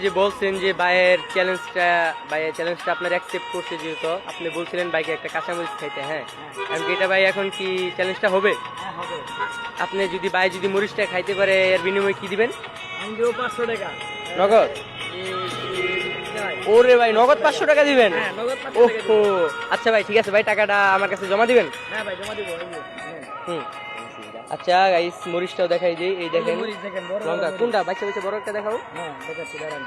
যে বলছেন যে ভাইয়ের চ্যালেঞ্জটা আপনার অ্যাকসেপ্ট করতে, যেহেতু আপনি বলছিলেন বাইকে একটা কাঁচামরিচ খাইতে, হ্যাঁ এমনকি এটা ভাই এখন কি চ্যালেঞ্জটা হবে? আপনি যদি ভাই যদি মরিচটা খাইতে পারে এর বিনিময়ে কি দিবেন? আমি দেবো 500 টাকা নগদ? ওরে ভাই নগদ 500 টাকা দিবেন? হ্যাঁ নগদ 500 টাকা ওহো, আচ্ছা ভাই ঠিক আছে ভাই, টাকাটা আমার কাছে জমা দিবেন? হ্যাঁ ভাই জমা দিব হুম, আচ্ছা গাইস মরিচটাও দেখাই দিই, এই দেখেন মরিচ দেখেন বড় লঙ্কা কোনটা বাচ্চা বাচ্চা বড় একটা দেখাও। হ্যাঁ দেখাচ্ছি দাঁড়ান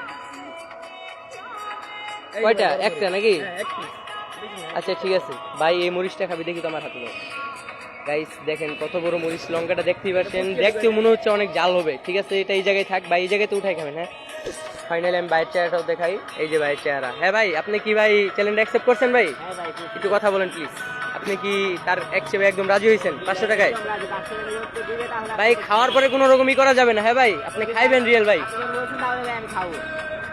কয়টা? একটা নাকি? হ্যাঁ একটি আচ্ছা ঠিক আছে ভাই, এই মরিচটা খাবি দেখি তো আমার হাতে দাও। গাইস দেখেন কত বড় মরিচ, লঙ্কাটা দেখতেই পাচ্ছেন, দেখতেও মনে হচ্ছে অনেক জাল হবে। ঠিক আছে এটা এই জায়গায় থাক ভাই, এই জায়গায় তো উঠাই খাবেন। হ্যাঁ ফাইনালি আমি ভাইয়ের চেহারাটাও দেখাই, এই যে ভাইয়ের চেহারা। হ্যাঁ ভাই আপনি কি ভাই চ্যালেঞ্জটা অ্যাকসেপ্ট করছেন ভাই? হ্যাঁ ভাই একটু কথা বলেন প্লিজ। আপনি কি তার অ্যাকসেপ্টে একদম রাজি হয়েছেন 500 টাকায়? ভাই খাওয়ার পরে কোনো রকমই করা যাবে না। হ্যাঁ ভাই আপনি খাইবেন রিয়েল ভাই? আমি খাবো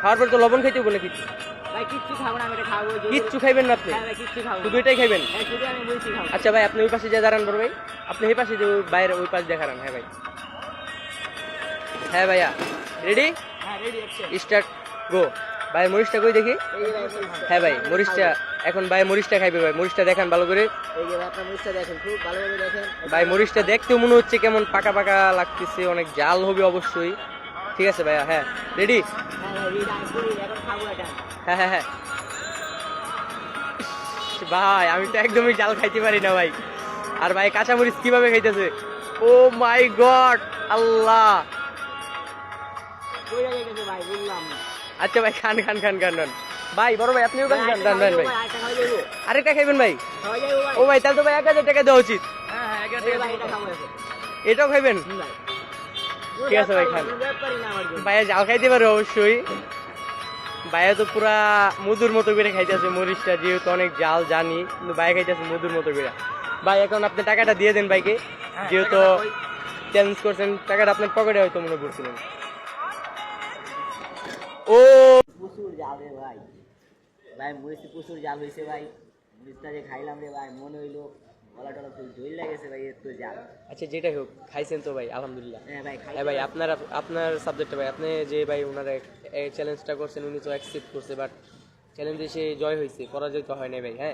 খাওয়ার পরে তো লবণ খাইতে বলে কিছু ভাই, কিচ্ছু খাবো না, আমি এটা খাবো। কিচ্ছু খাইবেন না আপনি? হ্যাঁ ভাই কিচ্ছু খাবো শুধু এটাই খাইবেন? হ্যাঁ শুধু আমি বলছি খাবো। আচ্ছা ভাই আপনি ওই পাশে যা দাঁড়ান বড় ভাই, আপনি এই পাশে যে বাইরে ওই পাশে দেখান। হ্যাঁ ভাই, হ্যাঁ ভাইয়া রেডি, হ্যাঁ রেডি অ্যাকশন স্টার্ট গো। ভাই মরিচটা কই দেখি। এই যে ভাই হ্যাঁ ভাই মরিচটা এখন ভাই মরিচটা খাইবে ভাই, মরিচটা দেখান ভালো করে। এই যে আপনার মরিচটা দেখেন, খুব ভালোভাবে দেখেন ভাই মরিচটা দেখতেও মনে হচ্ছে কেমন পাকা পাকা লাগতেছে, অনেক জাল হবে অবশ্যই। ঠিক আছে ভাইয়া, হ্যাঁ রেডি। হ্যাঁ ভাই রেডি, আমি পুরি এখন খাবো এটা। হ্যাঁ হ্যাঁ হ্যাঁ ভাই আমি তো একদমই জাল খাইতে পারি না ভাই। আর ভাই কাঁচামরিচ কিভাবে খাইতেছে, ও মাই গড আল্লাহ। কইরা গেছে ভাই, বললাম আচ্ছা ভাই খান খান খান খান খান। ভাই বড় ভাই আপনিও খান খান খান ভাই। আরেকটা খাওয়া যাবো, আরেকটা খাইবেন ভাই? খাওয়া যাবো ভাই। ও ভাই তাহলে তো ভাই 1000 টাকা দেওয়া উচিত। হ্যাঁ হ্যাঁ 1000 টাকা ভাই, এটা খাবো এখন। এটাও খাইবেন? ভাই ঠিক আছে ভাই খান। ব্যাপারই না আমার জন্য। ভাইয়া জাল খাইতে পারে অবশ্যই, ভাইয়া তো পুরা মধুর মতো করে খাইতেছে মরিচটা, যেহেতু অনেক জাল জানি, কিন্তু ভাইয়া খাইতেছে মধুর মতো করে। ভাই এখন আপনি টাকাটা দিয়ে দেন ভাইকে, যেহেতু চ্যালেঞ্জ করছেন। টাকাটা আপনার পকেটে হয়তো মনে করছিলেন। ও প্রচুর জাল রে ভাই, ভাই মরিচে প্রচুর জাল হয়েছে ভাই। মরিচটা যে খাইলাম রে ভাই, মনে হইলো গলা টলা ফুল ঝইল লাগেছে ভাই, এত জাল। আচ্ছা যেটাই হোক খাইছেন তো ভাই আলহামদুলিল্লাহ। হ্যাঁ ভাই খাই। হ্যাঁ ভাই আপনার সাবজেক্টটা ভাই, আপনি যে ভাই ওনারা চ্যালেঞ্জটা করছেন উনি তো অ্যাকসেপ্ট করছে, বাট চ্যালেঞ্জে সে জয় হয়েছে, পরাজয় তো হয় নাই ভাই। হ্যাঁ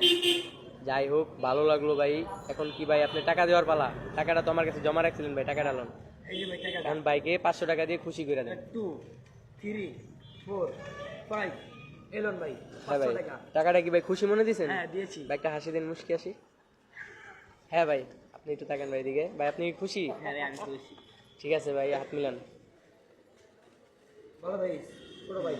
যাই হোক ভালো লাগলো ভাই। এখন কি ভাই আপনি টাকা দেওয়ার পালা? টাকাটা তো আমার কাছে জমা রাখছিলেন ভাই, টাকাটা লোন। এই যে ভাই টাকা এখন ভাইকে 500 টাকা দিয়ে খুশি করে দেন। 2 3 4 5 এলন ভাই হ্যাঁ 500 ভাই টাকা। টাকাটা কি ভাই খুশি মনে দিয়েছেন? হ্যাঁ দিয়েছি ভাই একটা হাসি দিন, মুশকি হাসি। হ্যাঁ ভাই আপনি একটু তাকান ভাই দিকে, ভাই আপনি কি খুশি? হ্যাঁ ভাই আমি খুশি। ঠিক আছে ভাই হাত মিলান। বলো ভাই, ছোট ভাই।